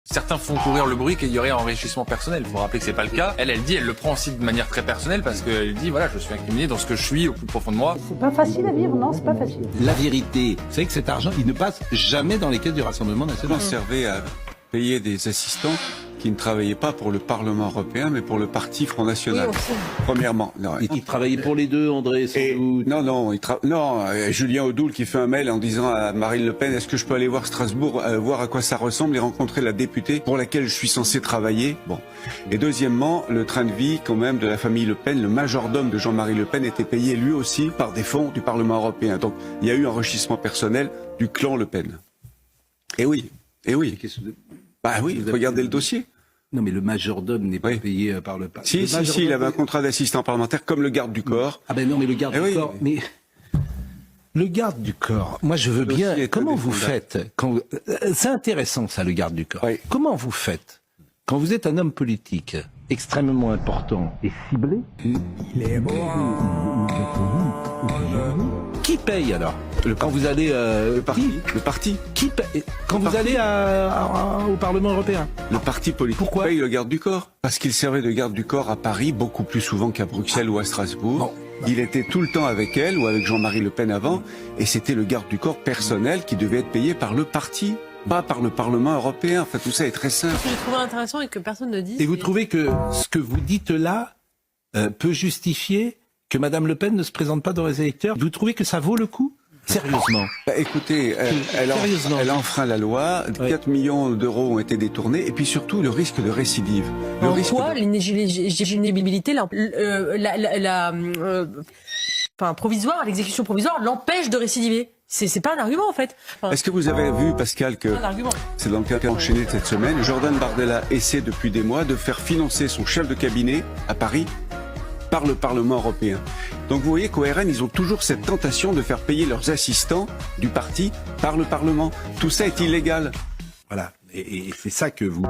Certains font courir le bruit qu'il y aurait enrichissement personnel. Il faut rappeler que c'est pas le cas. Elle dit, elle le prend aussi de manière très personnelle parce qu'elle dit, voilà, je suis incriminé dans ce que je suis au plus profond de moi. C'est pas facile à vivre, non, c'est pas facile. La vérité, c'est que cet argent, il ne passe jamais dans les caisses du Rassemblement national. On servait à payer des assistants qui ne travaillaient pas pour le Parlement européen, mais pour le parti Front National. Oui, aussi. Premièrement. Non, Et qui travaillait pour les deux, André, sans doute. non, Julien Audoul qui fait un mail en disant à Marine Le Pen, est-ce que je peux aller voir Strasbourg, voir à quoi ça ressemble et rencontrer la députée pour laquelle je suis censé travailler. Bon. Et deuxièmement, le train de vie quand même de la famille Le Pen, le majordome de Jean-Marie Le Pen était payé lui aussi par des fonds du Parlement européen. Donc il y a eu enrichissement personnel du clan Le Pen. Et oui. Bah oui, regardez le dossier. Non, mais le majordome n'est pas payé par le Parlement. Si, il avait un contrat d'assistant parlementaire comme le garde du corps. Ah ben non, mais le garde du corps... Mais... Le garde du corps, moi je veux bien... Comment vous faites C'est intéressant ça, le garde du corps. Oui. Comment vous faites quand vous êtes un homme politique extrêmement important et ciblé? Qui paye alors quand vous allez Le parti. Qui paye quand vous allez au Parlement européen? Le parti politique. Pourquoi paye le garde du corps? Parce qu'il servait de garde du corps à Paris beaucoup plus souvent qu'à Bruxelles ou à Strasbourg. Bon. Il était tout le temps avec elle ou avec Jean-Marie Le Pen avant, et c'était le garde du corps personnel qui devait être payé par le parti, pas par le Parlement européen. Enfin, tout ça est très simple. Ce que j'ai trouvé intéressant et que personne ne dit. Et vous trouvez que ce que vous dites là peut justifier que Madame Le Pen ne se présente pas dans les électeurs? Vous trouvez que ça vaut le coup? Sérieusement. Bah, écoutez, elle enfreint la loi, 4 millions d'euros ont été détournés, et puis surtout le risque de récidive. En quoi l'inéligibilité, provisoire, l'exécution provisoire l'empêche de récidiver? C'est pas un argument en fait. Est-ce que vous avez vu, Pascal, que c'est dans le cas enchaîné de cette semaine, Jordan Bardella essaie depuis des mois de faire financer son chef de cabinet à Paris par le Parlement européen. Donc vous voyez qu'au RN, ils ont toujours cette tentation de faire payer leurs assistants du parti par le Parlement. Tout ça est illégal. Voilà. Et c'est ça que vous...